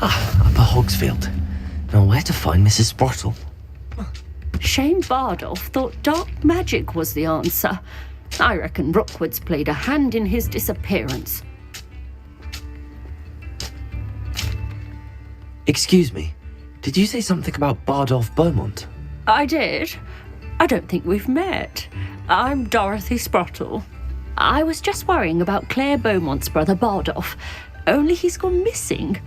Upper Hogsfield. Now where to find Mrs. Sprottle? Shane Bardolph thought dark magic was the answer. I reckon Rookwood's played a hand in his disappearance. Excuse me, did you say something about Bardolph Beaumont? I did. I don't think we've met. I'm Dorothy Sprottle. I was just worrying about Claire Beaumont's brother Bardolph, only he's gone missing.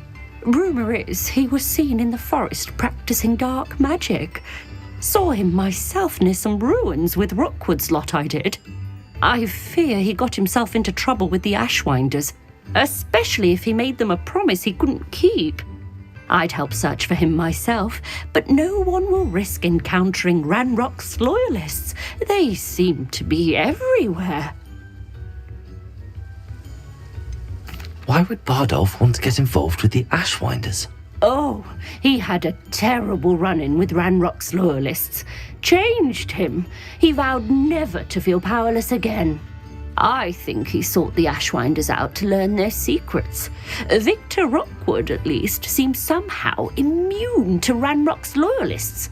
Rumour is he was seen in the forest practicing dark magic. Saw him myself near some ruins with Rookwood's lot I did. I fear he got himself into trouble with the Ashwinders, especially if he made them a promise he couldn't keep. I'd help search for him myself, but no one will risk encountering Ranrock's loyalists. They seem to be everywhere. Why would Bardolph want to get involved with the Ashwinders? Oh, he had a terrible run-in with Ranrock's loyalists. Changed him. He vowed never to feel powerless again. I think he sought the Ashwinders out to learn their secrets. Victor Rookwood, at least, seems somehow immune to Ranrock's loyalists.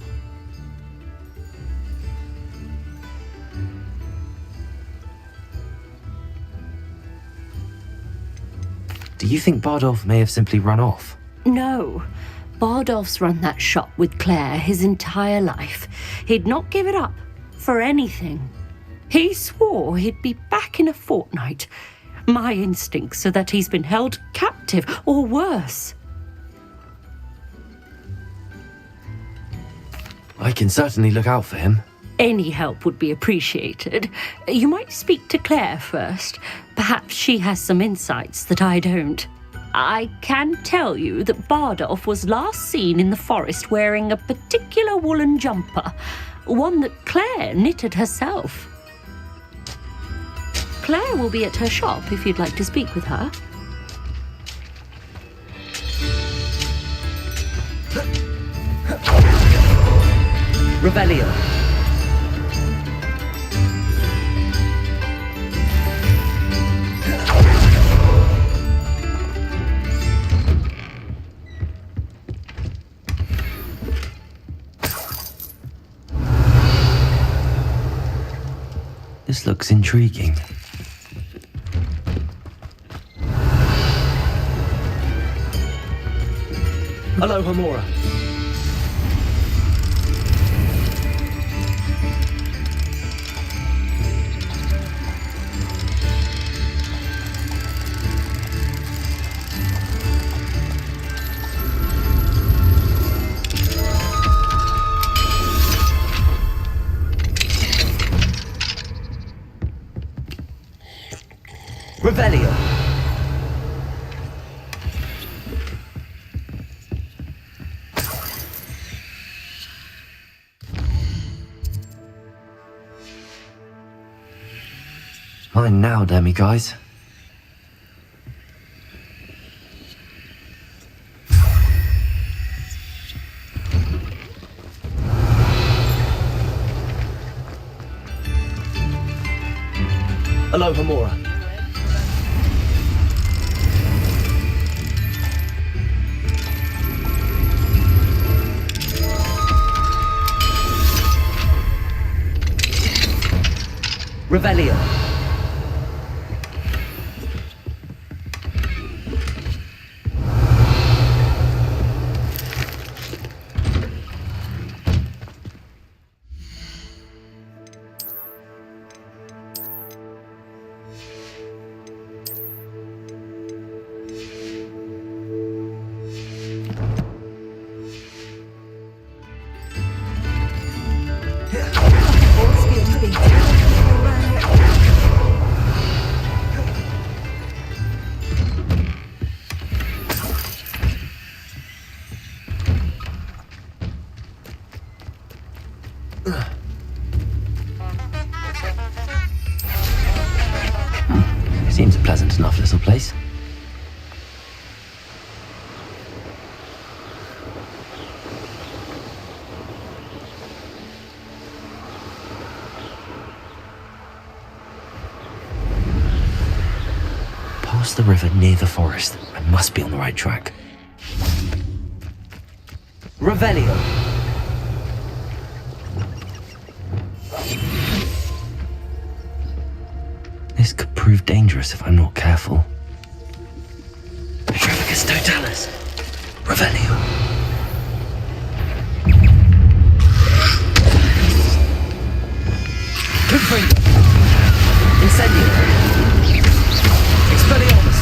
Do you think Bardolph may have simply run off? No. Bardolph's run that shop with Claire his entire life. He'd not give it up for anything. He swore he'd be back in a fortnight. My instincts are that he's been held captive, or worse. I can certainly look out for him. Any help would be appreciated. You might speak to Claire first. Perhaps she has some insights that I don't. I can tell you that Bardolph was last seen in the forest wearing a particular woolen jumper, one that Claire knitted herself. Claire will be at her shop if you'd like to speak with her. Revelio. This looks intriguing. Hello, Hamora. Revelio. Mine now, damn you guys. Hello, Hamora. Revelio. Seems a pleasant enough little place. Past the river near the forest. I must be on the right track. Revelio. This could prove dangerous if I'm not careful. Petrificus totalis. Revelio. Confringo. Incendio. Expelliarmus.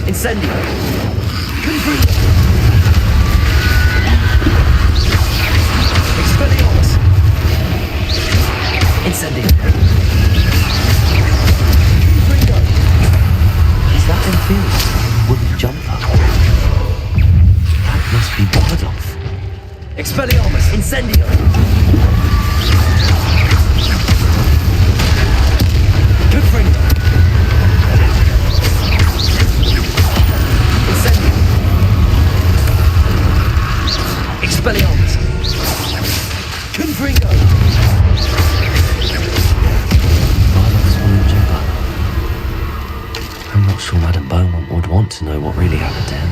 Incendio. Confringo. Expelliarmus. Incendio. Confringo. Is that NVIDIA? Wooden jumper? That must be Bardolph. Expelliarmus. Incendio. Confringo. Incendio. Expelliarmus. Confringo. Bardolph's wooden jumper. I'm not sure Madame Beaumont would want to know what really happened to him.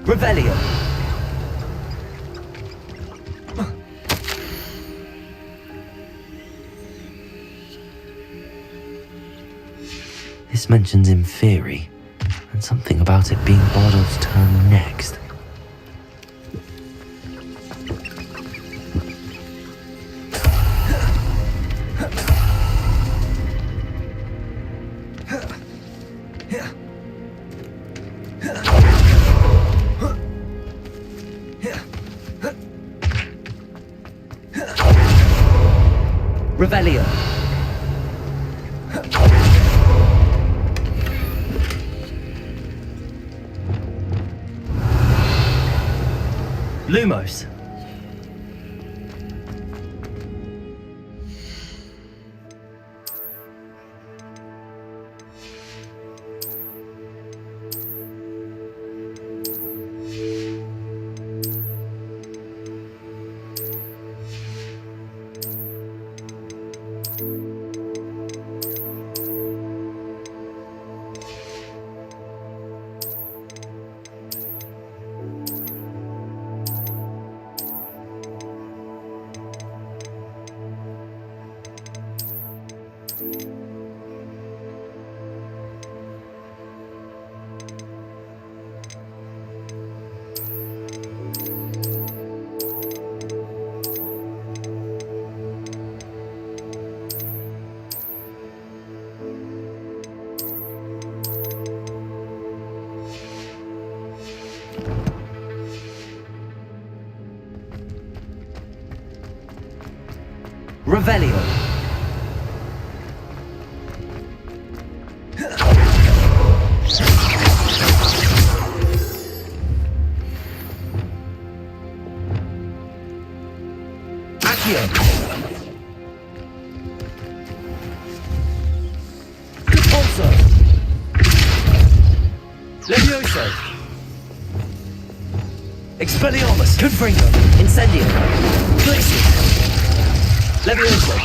Revelio. This mentions in theory, and something about it being Bardolph's turn next. Revelio. Lumos. Revelio. Accio. GeForce. Levioso. Expelliarmus. Confringo. Incendio. Glacius. Levioso.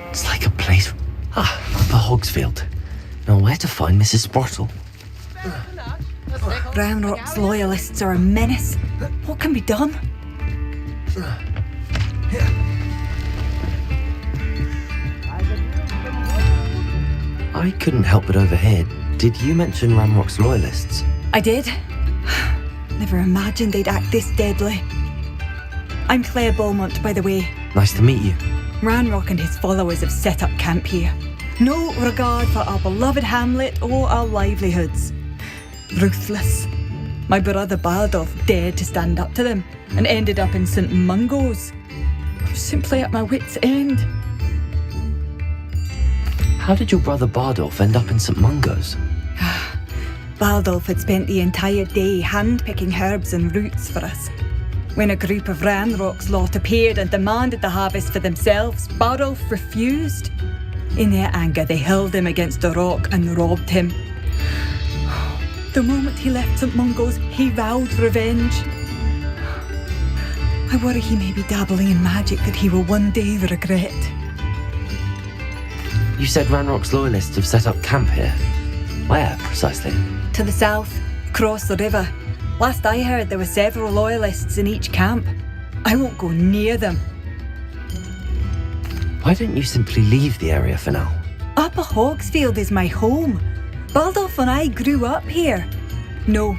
It's like a place. For Hogsfield. Now where to find Mrs. Sprottle? Roundrock's loyalists are a menace. What can be done? I couldn't help but overhear. Did you mention Ramrock's loyalists? I did. Never imagined they'd act this deadly. I'm Claire Beaumont, by the way. Nice to meet you. Ranrock and his followers have set up camp here. No regard for our beloved hamlet or our livelihoods. Ruthless. My brother Bardolph dared to stand up to them and ended up in St. Mungo's. I'm simply at my wit's end. How did your brother Bardolph end up in St. Mungo's? Bardolph had spent the entire day hand-picking herbs and roots for us. When a group of Ranrock's lot appeared and demanded the harvest for themselves, Bardolph refused. In their anger, they hurled him against a rock and robbed him. The moment he left St. Mungo's, he vowed revenge. I worry he may be dabbling in magic that he will one day regret. You said Ranrock's loyalists have set up camp here. Where, precisely? To the south, across the river. Last I heard, there were several loyalists in each camp. I won't go near them. Why don't you simply leave the area for now? Upper Hogsfield is my home. Bardolph and I grew up here. No,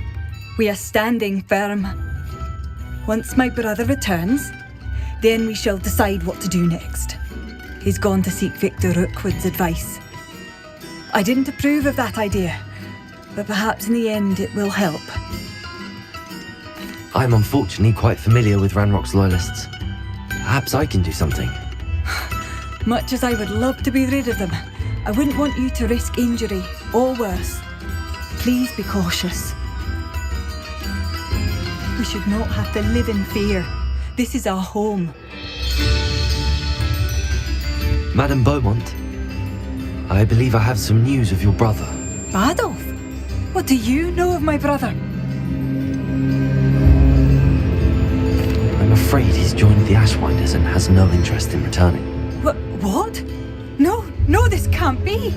we are standing firm. Once my brother returns, then we shall decide what to do next. He's gone to seek Victor Rookwood's advice. I didn't approve of that idea, but perhaps in the end it will help. I'm unfortunately quite familiar with Ranrock's loyalists. Perhaps I can do something. Much as I would love to be rid of them, I wouldn't want you to risk injury, or worse. Please be cautious. We should not have to live in fear. This is our home. Madame Beaumont, I believe I have some news of your brother. Bardolph? What do you know of my brother? I'm afraid he's joined the Ashwinders and has no interest in returning. What? No, this can't be.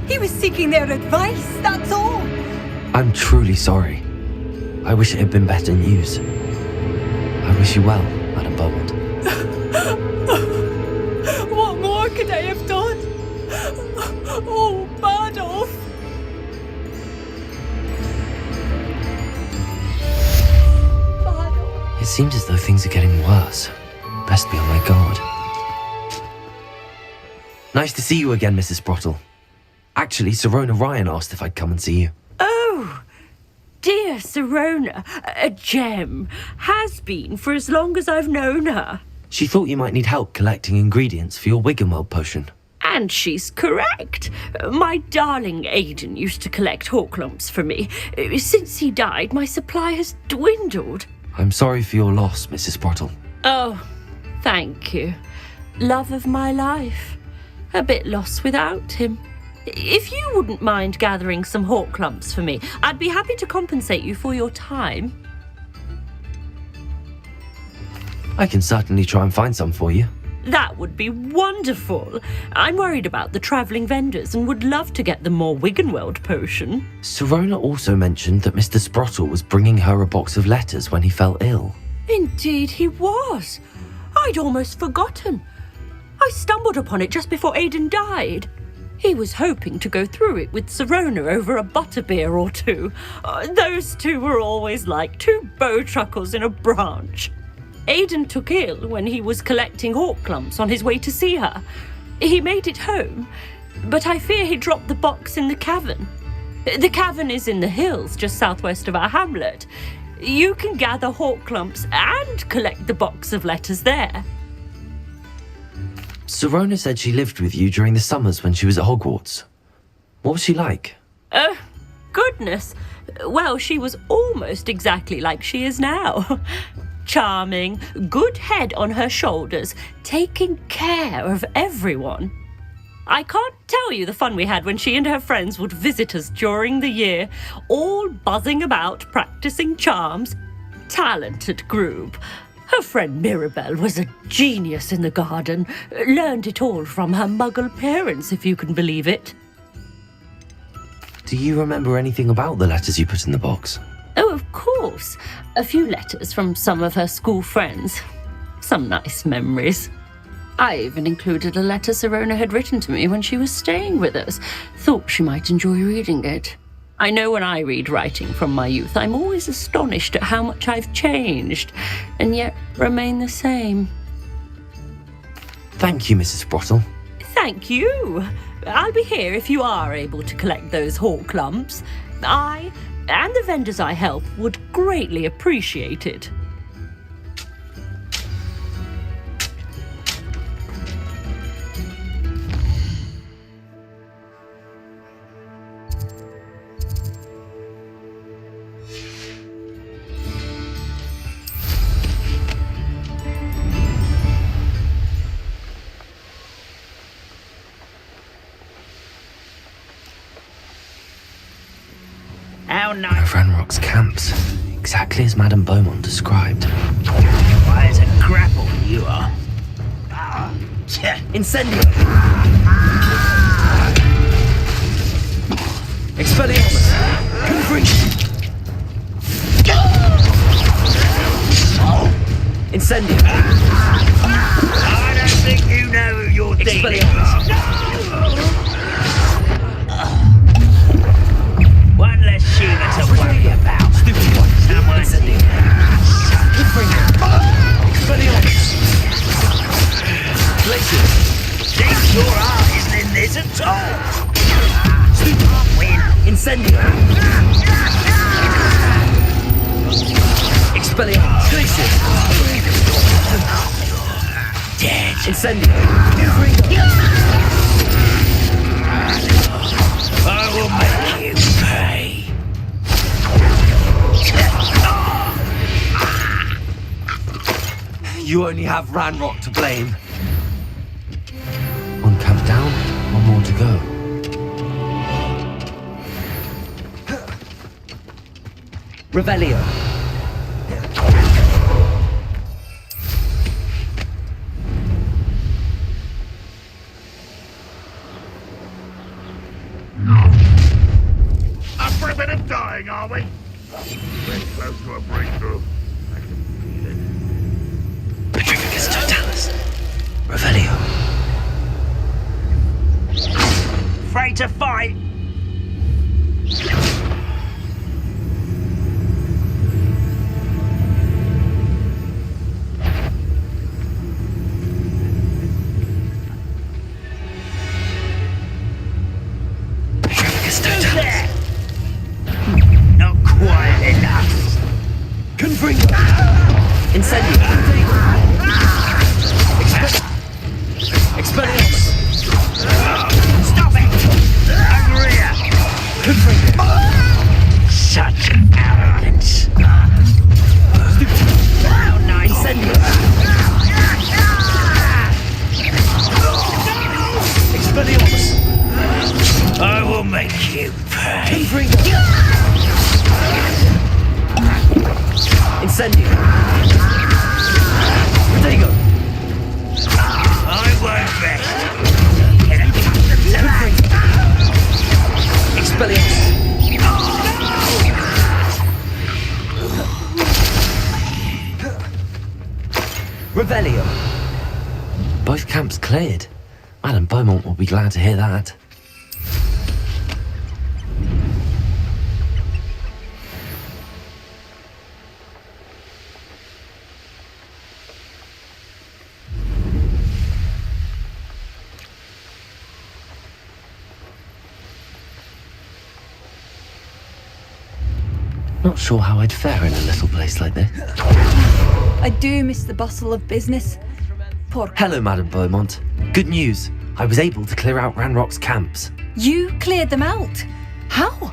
He was seeking their advice, that's all. I'm truly sorry. I wish it had been better news. I wish you well, Madame Beaumont. What more could I have done? Oh, Bardolph. It seems as though things are getting worse. Best be on my guard. Nice to see you again, Mrs. Sprottle. Actually, Sirona Ryan asked if I'd come and see you. Oh, dear Sirona, a gem. Has been for as long as I've known her. She thought you might need help collecting ingredients for your Wiggenweld potion. And she's correct. My darling Aidan used to collect hawklumps for me. Since he died, my supply has dwindled. I'm sorry for your loss, Mrs. Sprottle. Oh, thank you. Love of my life. A bit lost without him. If you wouldn't mind gathering some hawklumps for me, I'd be happy to compensate you for your time. I can certainly try and find some for you. That would be wonderful. I'm worried about the travelling vendors and would love to get them more Wiggenweld potion. Sirona also mentioned that Mr. Sprottle was bringing her a box of letters when he fell ill. Indeed he was. I'd almost forgotten. I stumbled upon it just before Aidan died. He was hoping to go through it with Sirona over a butterbeer or two. Those two were always like two bowtruckles in a branch. Aidan took ill when he was collecting hawklumps on his way to see her. He made it home, but I fear he dropped the box in the cavern. The cavern is in the hills just southwest of our hamlet. You can gather hawklumps and collect the box of letters there. Sirona said she lived with you during the summers when she was at Hogwarts. What was she like? Goodness. Well, she was almost exactly like she is now. Charming, good head on her shoulders, taking care of everyone. I can't tell you the fun we had when she and her friends would visit us during the year, all buzzing about, practicing charms. Talented group. Her friend Mirabelle was a genius in the garden. Learned it all from her muggle parents, if you can believe it. Do you remember anything about the letters you put in the box? Oh, of course. A few letters from some of her school friends. Some nice memories. I even included a letter Sirona had written to me when she was staying with us. Thought she might enjoy reading it. I know when I read writing from my youth, I'm always astonished at how much I've changed, and yet remain the same. Thank you, Mrs. Sprottle. Thank you. I'll be here if you are able to collect those hawk lumps. I, and the vendors I help, would greatly appreciate it. How One nice. of Ranrock's camps, exactly as Madame Beaumont described. Why is a grapple you are? Incendio. Expelliarmus. Confringo. Incendio. I don't think you know who you're dealing with. One less human to worry about. Stupid one. Someone incendio. Confringo. Expelliarmus. Glacier. Think your art isn't in this at all. Stupid win. Incendio. Expelliarmus. Glacier. Dead. Incendio. I will make you pay. You only have Ranrock to blame. One camp down, one more to go. Revelio. Up for a bit of dying, are we? We're close to a breakthrough. I can feel it. Petrificus totalis. Revelio. Afraid to fight. Petrificus totalis. Not quite enough. Confringo. Incendio. Expelliarmus. Stop it! Over here. Confringo. Such arrogance. How nice. Incendio. Expelliarmus. I will make you pay. Confringo. Incendio. Protego. I won't rest. Expelliarmus. Revelio. Both camps cleared. Madame Beaumont will be glad to hear that. Not sure how I'd fare in a little place like this. I do miss the bustle of business. Poor... Hello, Madame Beaumont. Good news. I was able to clear out Ranrock's camps. You cleared them out? How?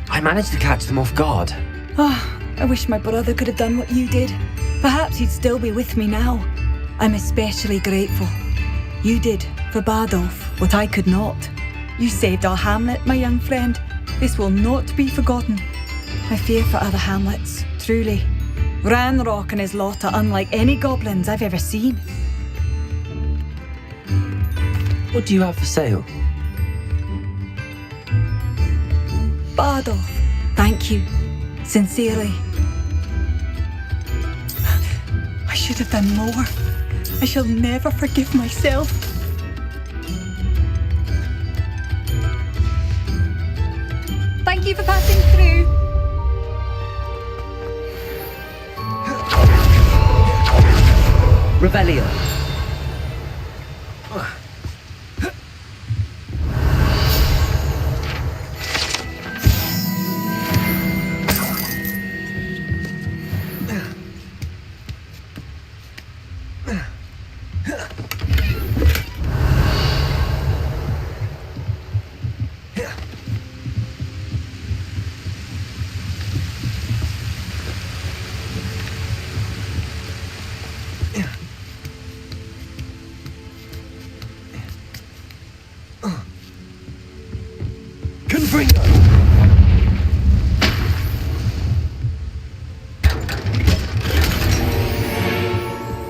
I managed to catch them off guard. I wish my brother could have done what you did. Perhaps he'd still be with me now. I'm especially grateful. You did, for Bardolph, what I could not. You saved our hamlet, my young friend. This will not be forgotten. I fear for other hamlets, truly. Ranrock and his lot are unlike any goblins I've ever seen. What do you have for sale? Bardolph, thank you. Sincerely. I should have done more. I shall never forgive myself. Thank you for passing through. Revelio. Confringo!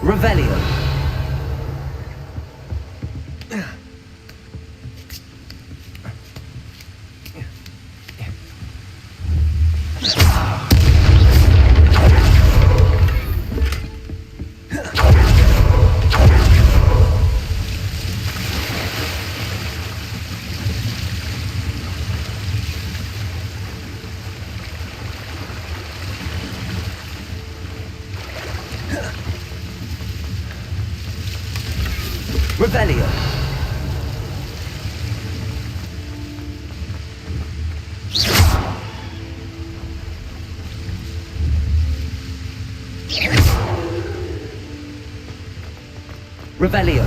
Revelio. Revelio. Revelio.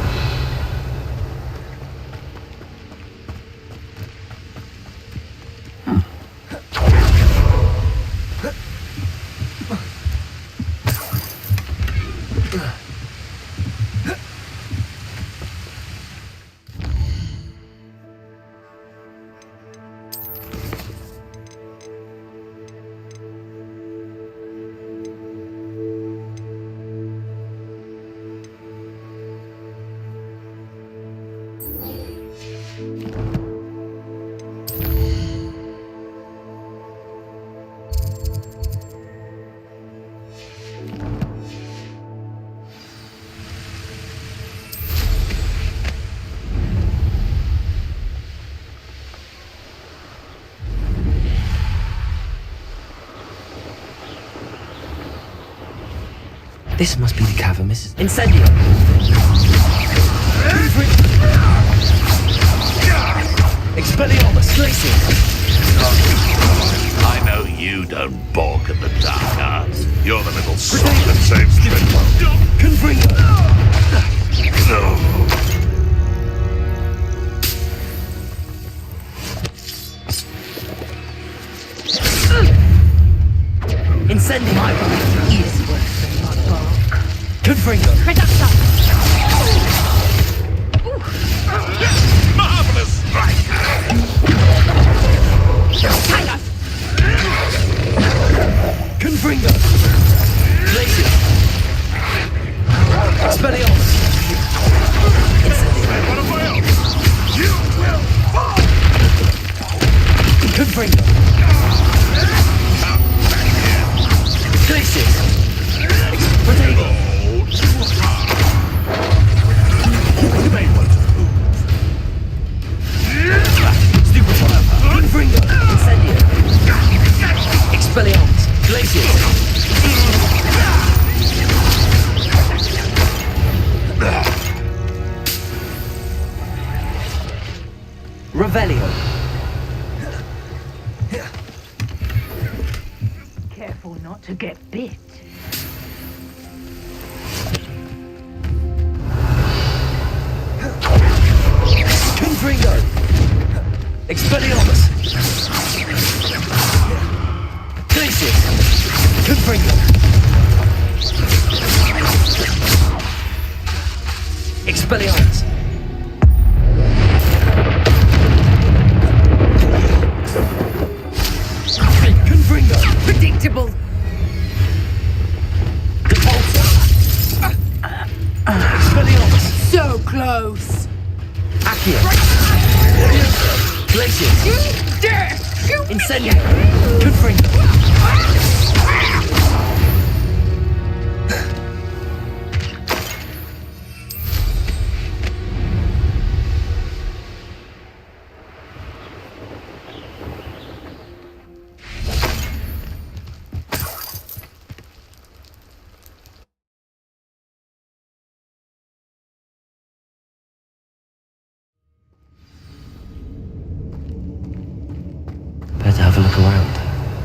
This must be the cavern, Mrs. Incendio. Expelliarmus. Glacier. I know you don't balk at the dark arts. You're the little sod that saves Trinwell. Confringo. No. Incendio. My body is worth my bark. Confringo. Reducta. Marvelous strike! Tiger. Confringo. Glacier. Expelliarmus. What about you? Will fall! Confringo. Come back here! Glacier. Protego. Oh, too hard! You may want to move. Stupid fire. Confringo. Incendio. Expelliarmus. Glacier. Revelio. Careful not to get bit. Confringo. Expelliarmus. Glacier. Confringo. Expelliarmus. Confringo. Predictable. GeForce. Expelliarmus. So close. Accio. Glacier. You dare shoot me! Incendio. Confringo.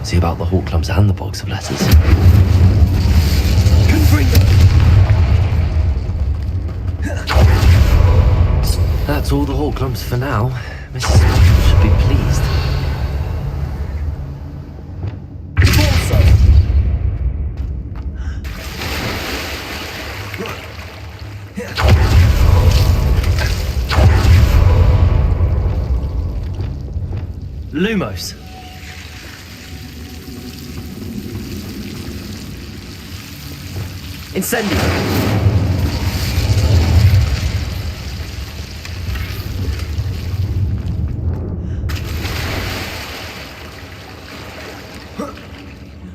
See about the Hawk Clumps and the box of letters. That's all the Hawk Clumps for now. Mrs. Spottle should be pleased. Lumos. Incendio.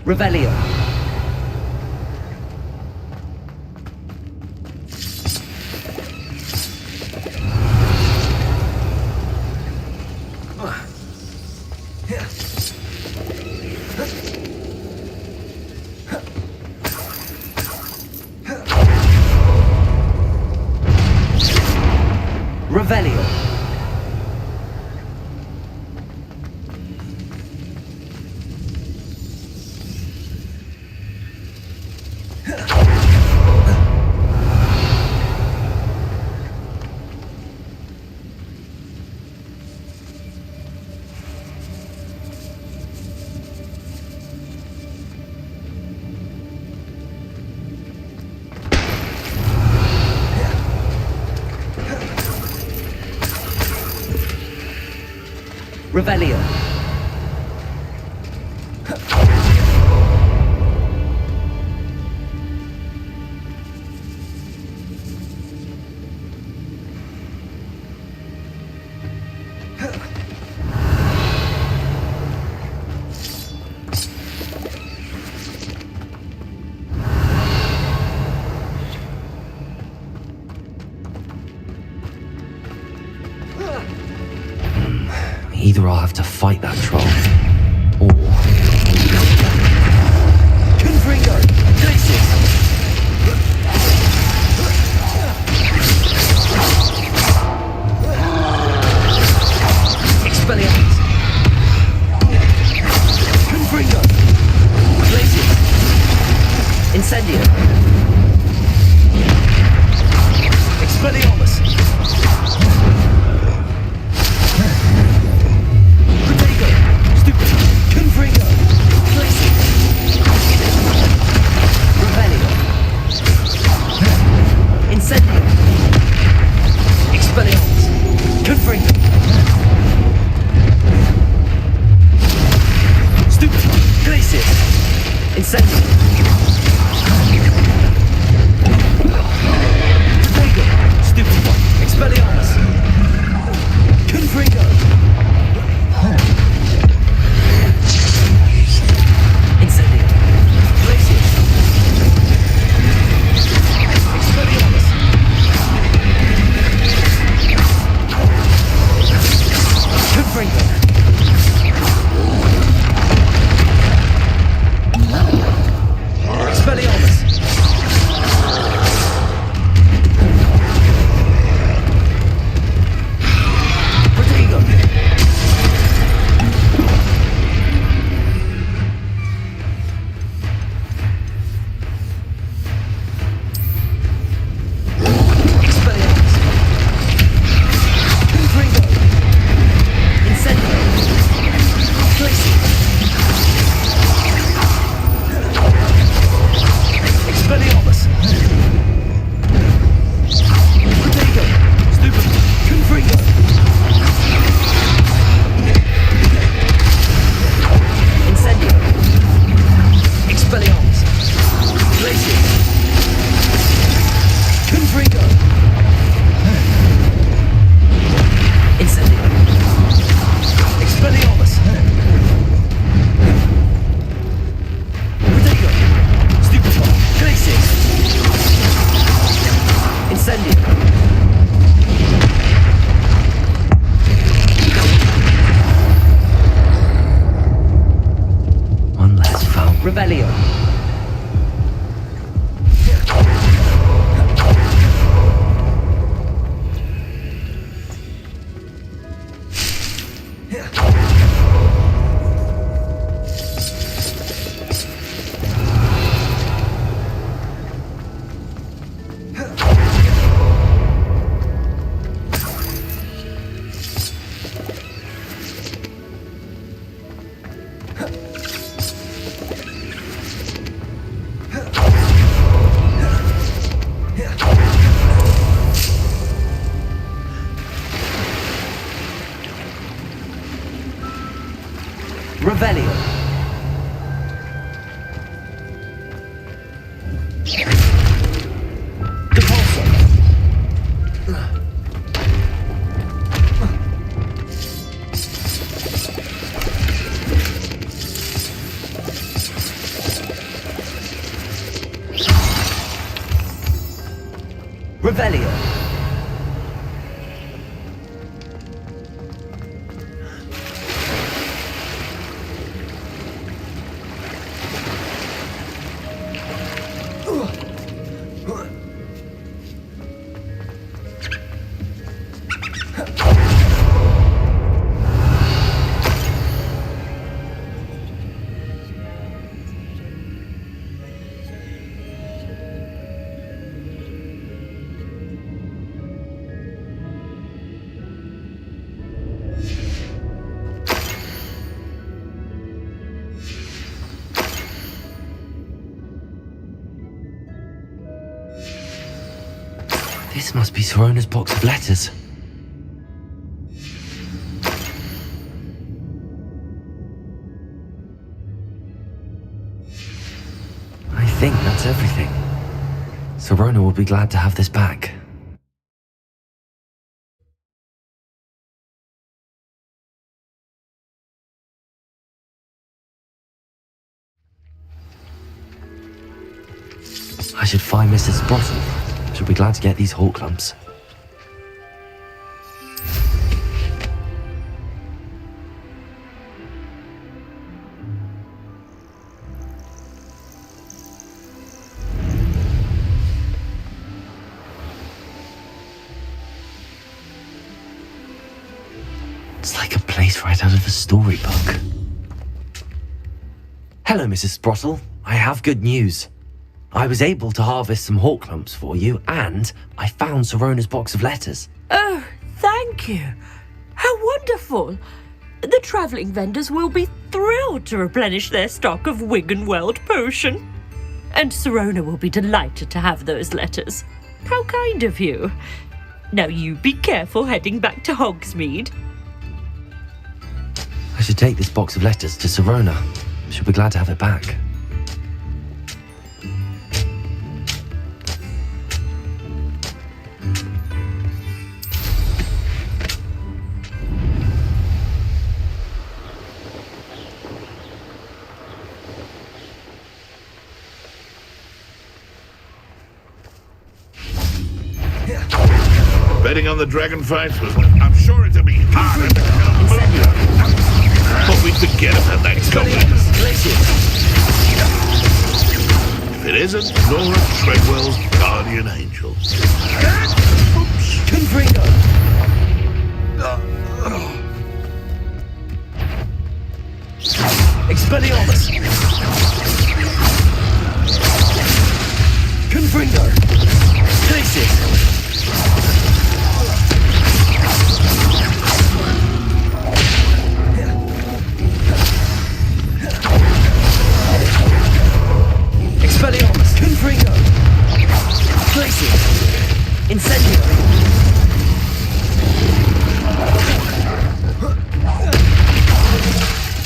Revelio. Revelio. Revelio. Either I'll have to fight that troll, or... Confringo. Glacius. Expelliarmus. Confringo. Glacius. Incendio. Expelliarmus. Confringo! Glacius! Revelio! Incendio! Expelliarmus! Confringo! Stupefy! Glacius! Incendio! Confringo! Stupefy! Expelliarmus! Confringo! Incendio. Glacius. Expelliarmus. Confringo. Expelliarmus. Protego. Revelio. Revelio. Depulso. Revelio. This must be Sorona's box of letters. I think that's everything. Sorona will be glad to have this back. I should find Mrs. Sprottle. She'll be glad to get these hawk lumps. It's like a place right out of a storybook. Hello, Mrs. Sprottle. I have good news. I was able to harvest some hawk lumps for you, and I found Sorona's box of letters. Oh, thank you. How wonderful. The travelling vendors will be thrilled to replenish their stock of Wiggenweld potion. And Sorona will be delighted to have those letters. How kind of you. Now you be careful heading back to Hogsmeade. I should take this box of letters to Sorona. She'll be glad to have it back. Betting on the dragon fights was... I'm sure it'll be harder to kill Moon. But we'd forget about that coming. If it isn't Nora Treadwell's guardian angel. Oops. Confringo. Expelliarmus. Confringo. Glacius. Expelliarmus. Confringo. Glacius. Incendio.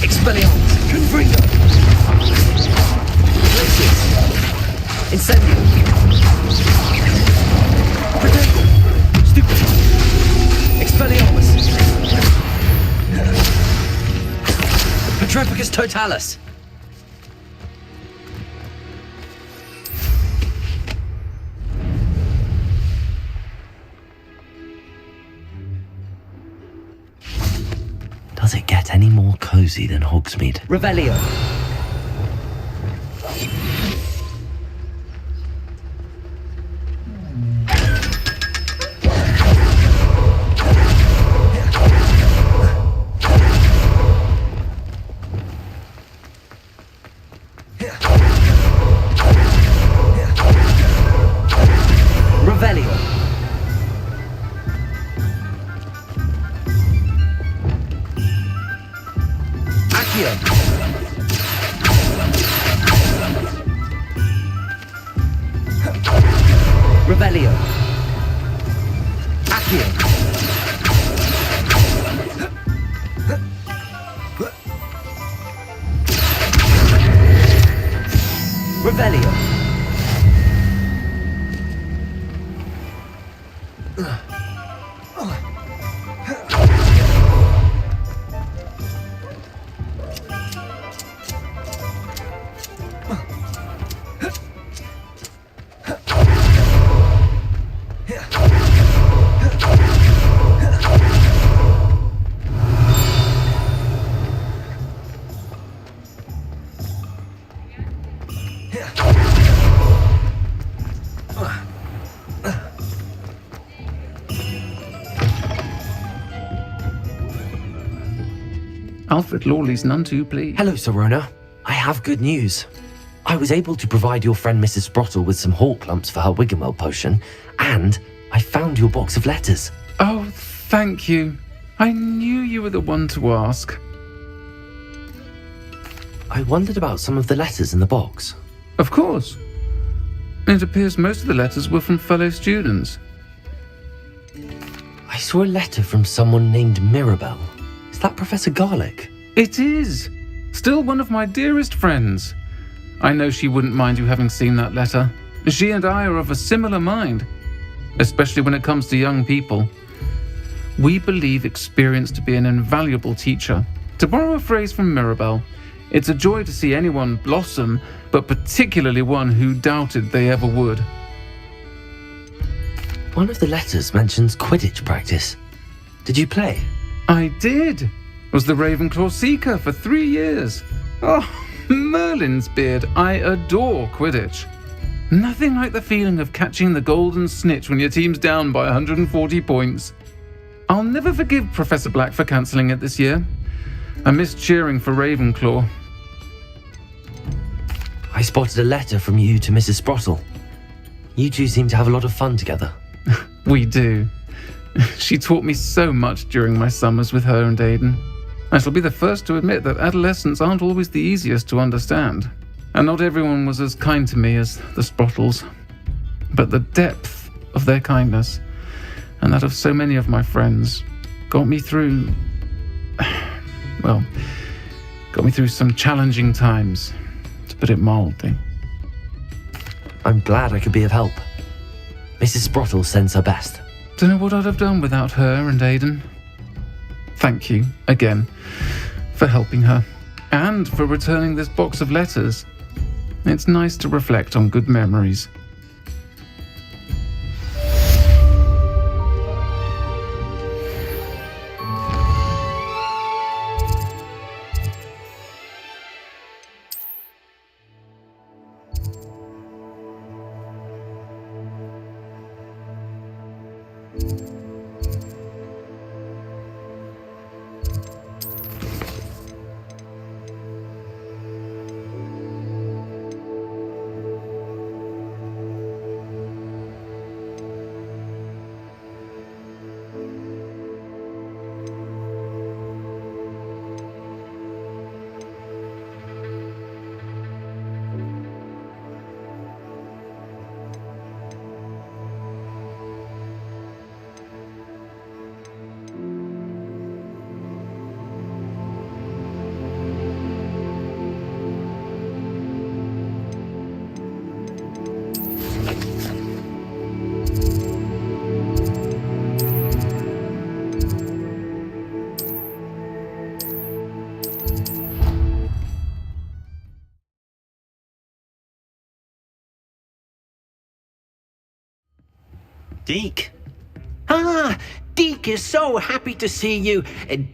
Expelliarmus. Confringo. Glacius. Incendio. Protego. Stupid. Expelliarmus. Petrificus totalis. Does it get any more cozy than Hogsmeade? Revelio. Revelio. Accio. Revelio. Accio. Revelio. Alfred Lawley's none too pleased. Hello, Sirona. I have good news. I was able to provide your friend Mrs. Sprottle with some hawk lumps for her Wiggenweld potion, and I found your box of letters. Oh, thank you. I knew you were the one to ask. I wondered about some of the letters in the box. Of course. It appears most of the letters were from fellow students. I saw a letter from someone named Mirabelle. Is that Professor Garlick? It is. Still one of my dearest friends. I know she wouldn't mind you having seen that letter. She and I are of a similar mind, especially when it comes to young people. We believe experience to be an invaluable teacher. To borrow a phrase from Mirabelle, it's a joy to see anyone blossom, but particularly one who doubted they ever would. One of the letters mentions Quidditch practice. Did you play? I did. Was the Ravenclaw Seeker for 3 years. Oh, Merlin's beard. I adore Quidditch. Nothing like the feeling of catching the golden snitch when your team's down by 140 points. I'll never forgive Professor Black for cancelling it this year. I missed cheering for Ravenclaw. I spotted a letter from you to Mrs. Sprottle. You two seem to have a lot of fun together. We do. She taught me so much during my summers with her and Aidan. I shall be the first to admit that adolescents aren't always the easiest to understand, and not everyone was as kind to me as the Sprottles. But the depth of their kindness, and that of so many of my friends, got me through some challenging times, to put it mildly. I'm glad I could be of help. Mrs. Sprottle sends her best. Don't know what I'd have done without her and Aidan. Thank you, again, for helping her, and for returning this box of letters. It's nice to reflect on good memories. Deke? Ah, Deke is so happy to see you.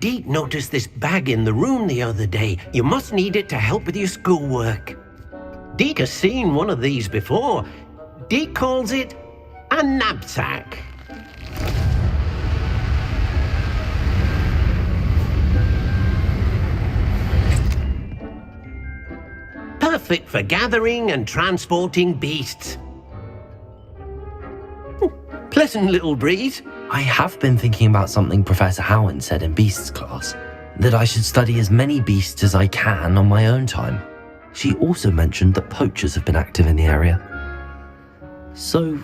Deke noticed this bag in the room the other day. You must need it to help with your schoolwork. Deke has seen one of these before. Deke calls it a knapsack. Perfect for gathering and transporting beasts. Pleasant little breeze. I have been thinking about something Professor Howen said in Beasts class, that I should study as many beasts as I can on my own time. She also mentioned that poachers have been active in the area. So,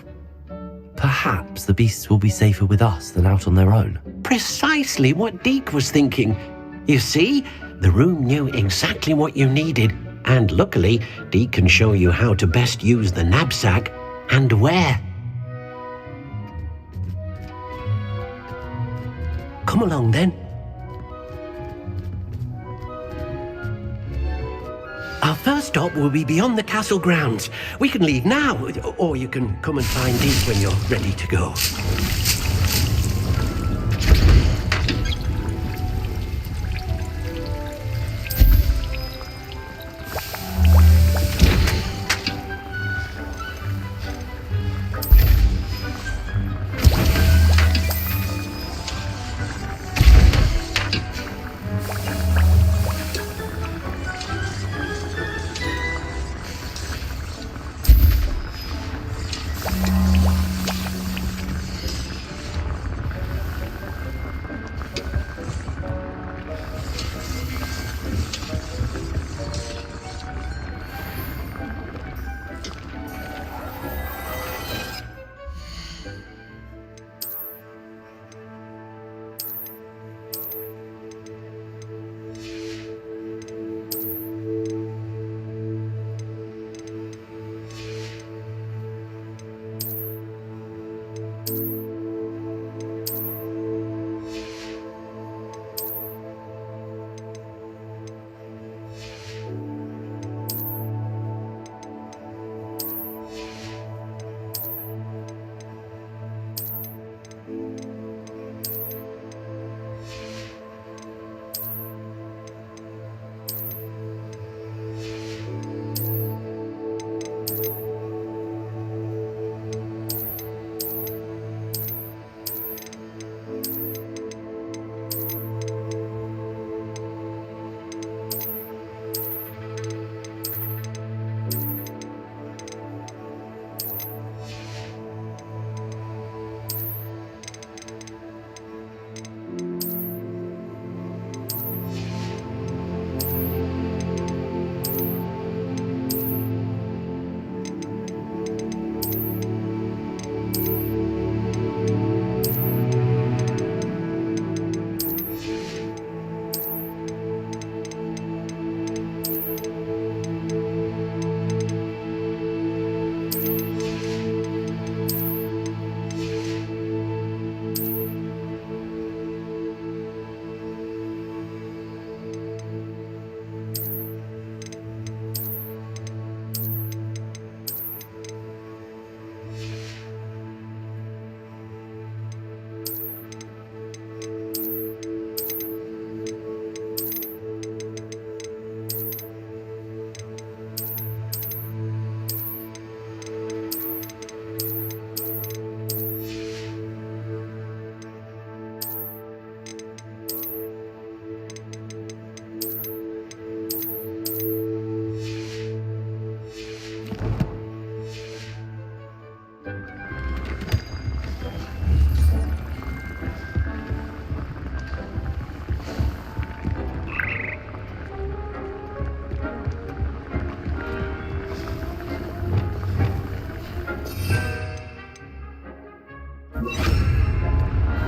perhaps the beasts will be safer with us than out on their own. Precisely what Deke was thinking. You see, the room knew exactly what you needed, And luckily, Deke can show you how to best use the knapsack and where. Come along then. Our first stop will be beyond the castle grounds. We can leave now, or you can come and find Deke when you're ready to go.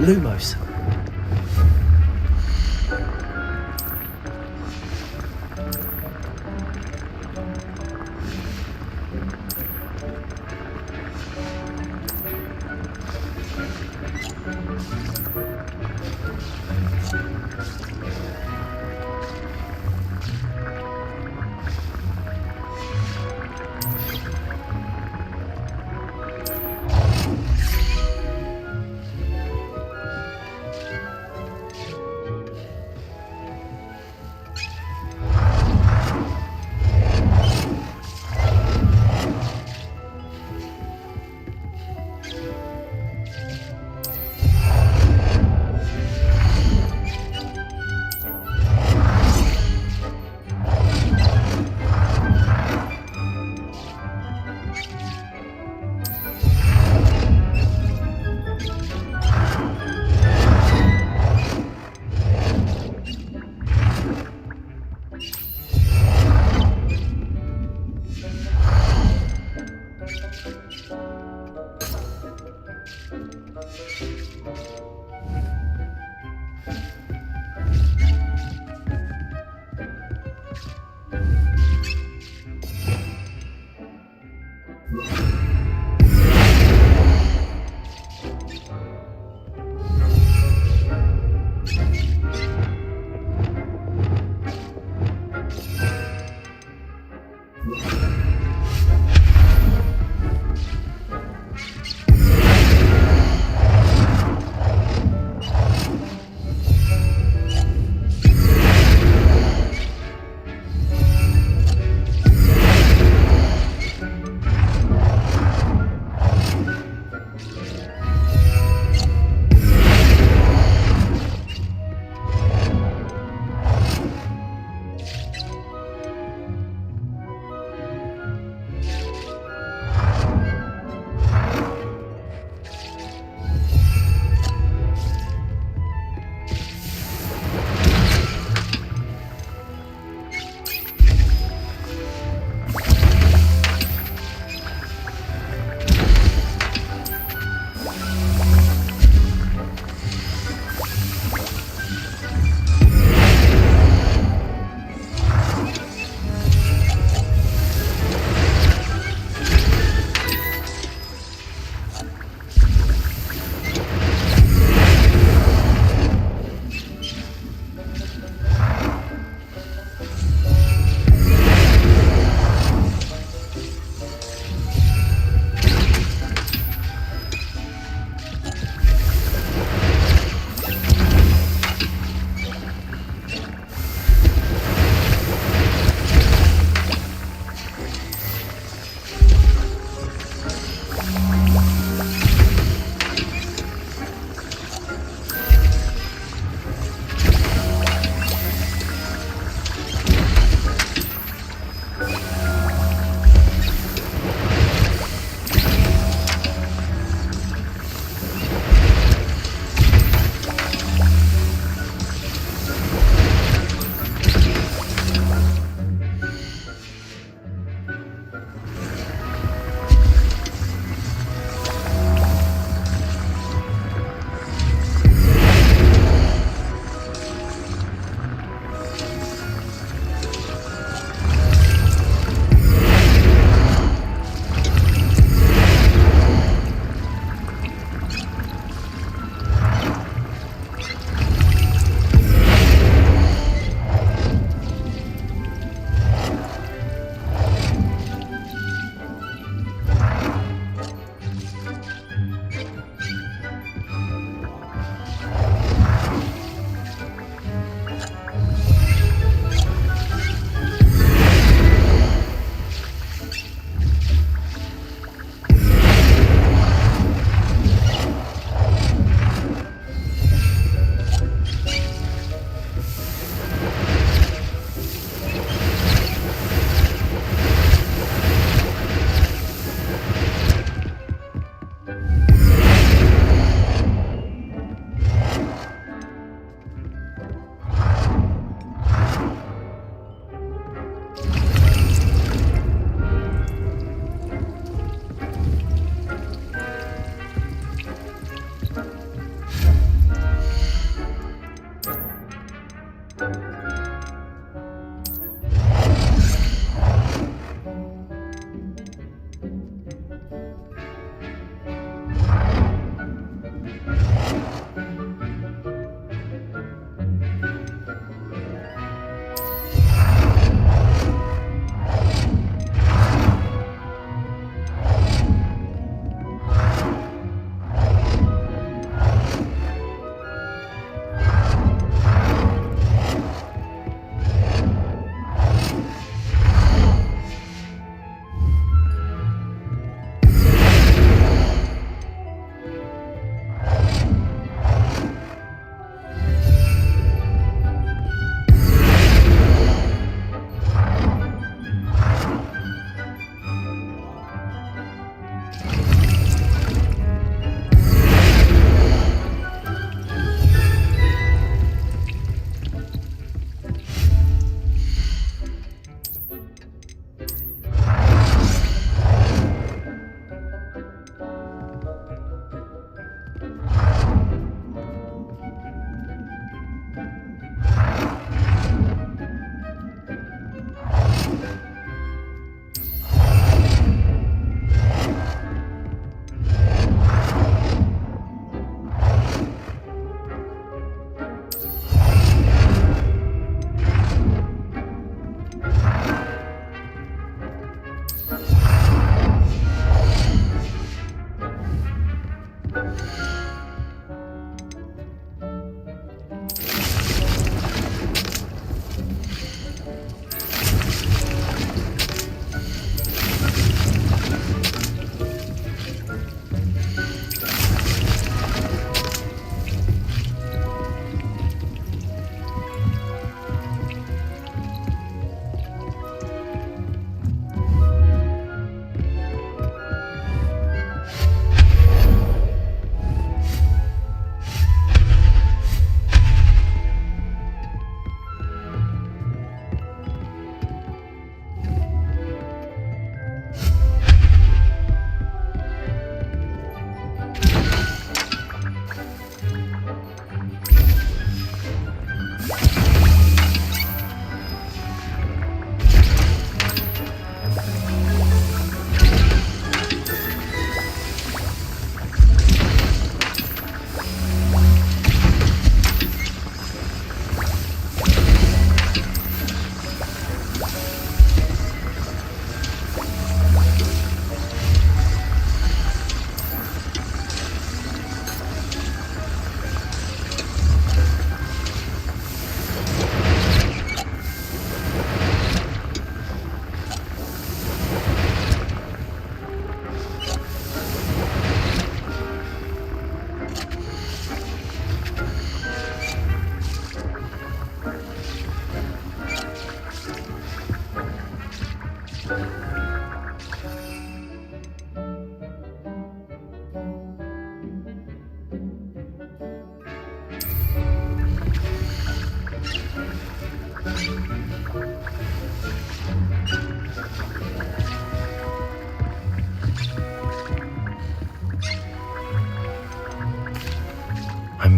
Lumos.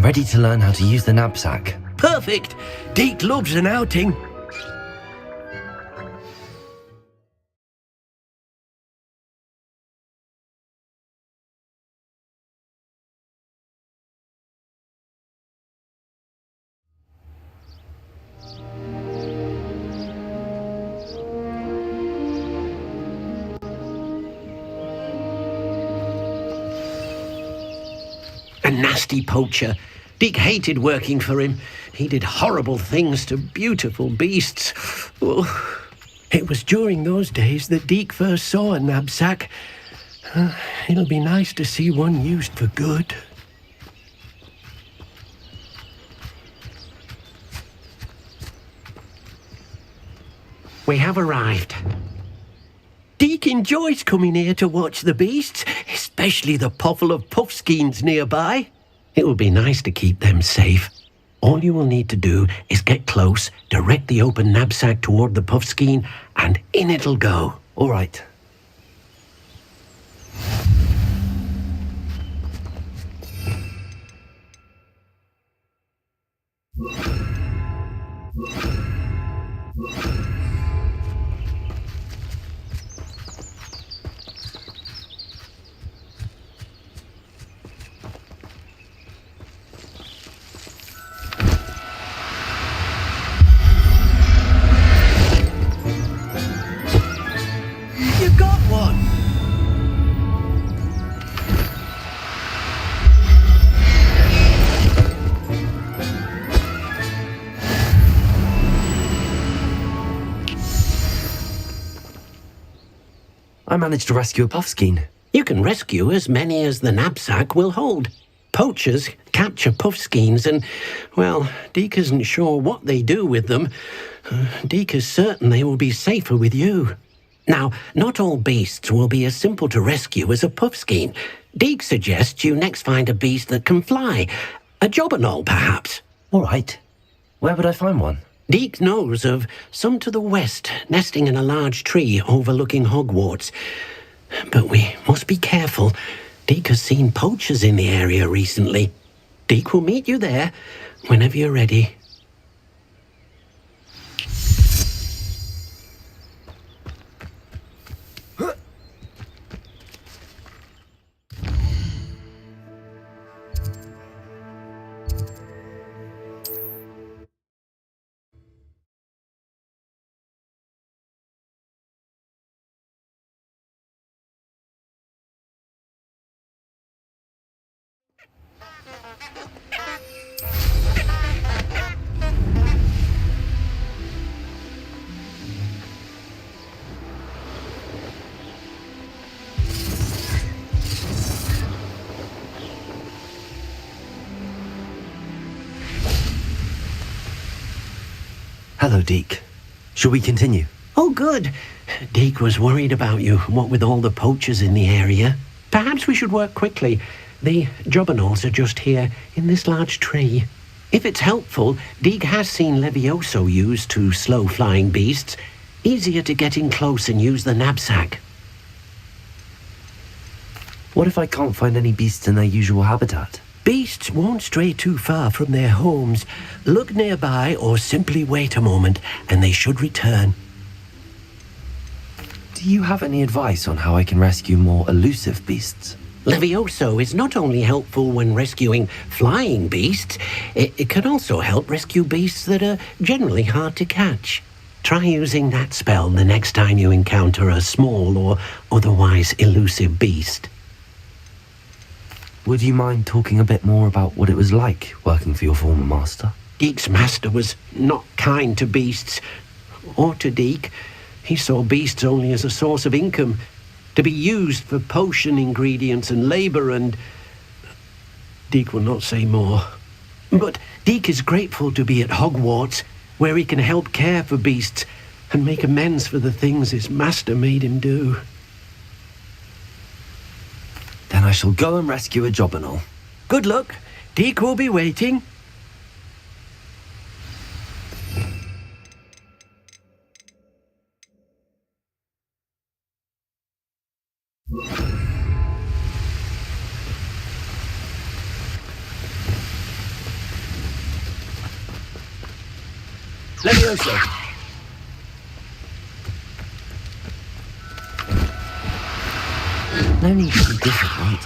ready to learn how to use the knapsack. Perfect! Deke loves an outing. A nasty poacher. Deke hated working for him. He did horrible things to beautiful beasts. Oh. It was during those days that Deke first saw a knapsack. It'll be nice to see one used for good. We have arrived. Deke enjoys coming here to watch the beasts, especially the potful of puffskeins nearby. It will be nice to keep them safe. All you will need to do is get close, direct the open knapsack toward the puffskein, and in it'll go. All right. You got one! I managed to rescue a puffskein. You can rescue as many as the knapsack will hold. Poachers capture puffskeins and, well, Deke isn't sure what they do with them. Deke is certain they will be safer with you. Now, not all beasts will be as simple to rescue as a puffskein. Deke suggests you next find a beast that can fly. A jobberknoll, perhaps. All right. Where would I find one? Deke knows of some to the west, nesting in a large tree overlooking Hogwarts. But we must be careful. Deke has seen poachers in the area recently. Deke will meet you there whenever you're ready. Hello, Deke. Shall we continue? Oh, good. Deke was worried about you, what with all the poachers in the area. Perhaps we should work quickly. The jobberknolls are just here, in this large tree. If it's helpful, Deke has seen Levioso used to slow flying beasts. Easier to get in close and use the knapsack. What if I can't find any beasts in their usual habitat? Beasts won't stray too far from their homes. Look nearby or simply wait a moment and they should return. Do you have any advice on how I can rescue more elusive beasts? Levioso is not only helpful when rescuing flying beasts, it can also help rescue beasts that are generally hard to catch. Try using that spell the next time you encounter a small or otherwise elusive beast. Would you mind talking a bit more about what it was like working for your former master? Deke's master was not kind to beasts, or to Deke. He saw beasts only as a source of income, to be used for potion ingredients and labour, and Deke will not say more. But Deke is grateful to be at Hogwarts, where he can help care for beasts and make amends for the things his master made him do. Then I shall go and rescue a jobberknoll. Good luck. Deke will be waiting. Levioso. No need to be difficult.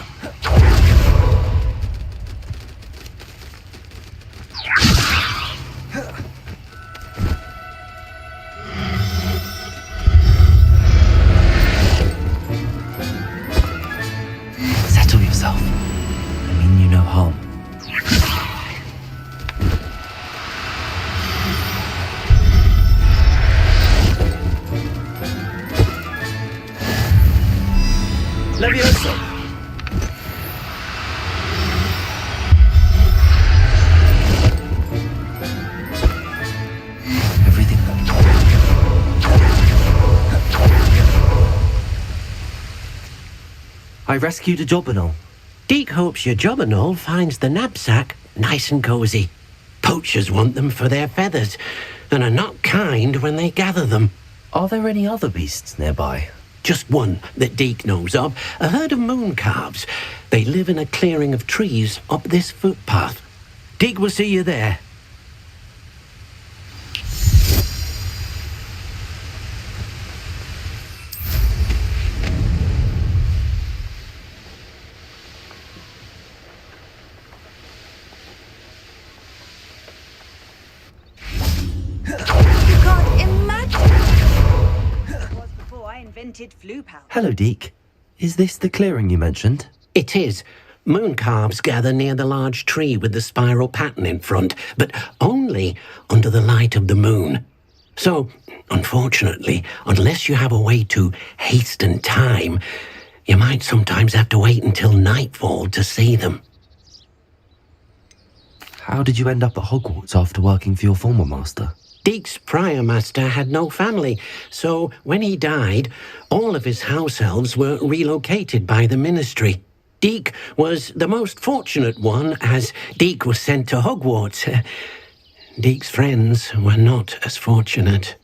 Settle yourself. I mean you no harm. Levioso. Everything. I rescued a Jobberknoll. Deke hopes your Jobberknoll finds the knapsack nice and cozy. Poachers want them for their feathers, and are not kind when they gather them. Are there any other beasts nearby? Just one that Deke knows of, a herd of moon calves. They live in a clearing of trees up this footpath. Deke will see you there. You can't imagine. It was before I invented flu powder. Hello, Deke. Is this the clearing you mentioned? It is. Moon calves gather near the large tree with the spiral pattern in front, but only under the light of the moon. So, unfortunately, unless you have a way to hasten time, you might sometimes have to wait until nightfall to see them. How did you end up at Hogwarts after working for your former master? Deke's prior master had no family, so when he died, all of his house elves were relocated by the ministry. Deke was the most fortunate one, as Deke was sent to Hogwarts. Deke's friends were not as fortunate.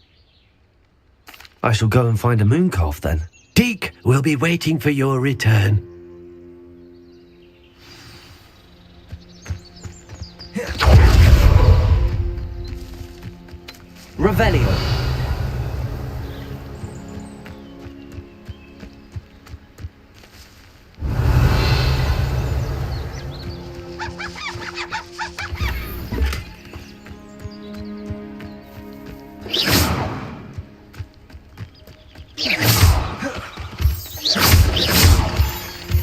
I shall go and find a moon calf then. Deke will be waiting for your return. Revelio.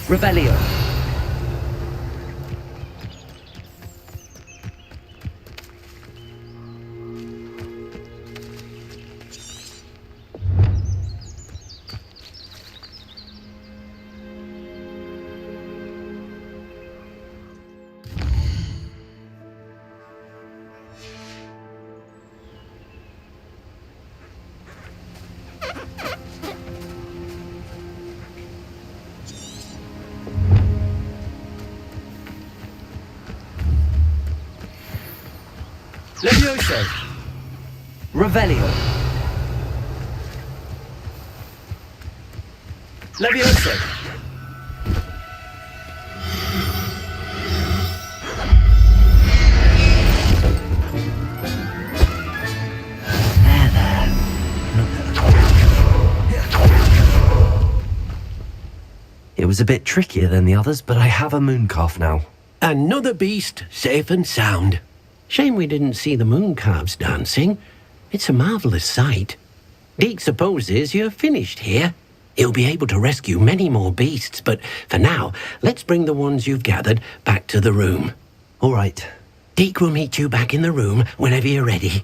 Revelio. Levioso. Revelio. Levioso. It was a bit trickier than the others, but I have a moon calf now. Another beast, safe and sound. Shame we didn't see the moon calves dancing. It's a marvellous sight. Deke supposes you're finished here. He'll be able to rescue many more beasts, but for now, let's bring the ones you've gathered back to the room. All right. Deke will meet you back in the room whenever you're ready.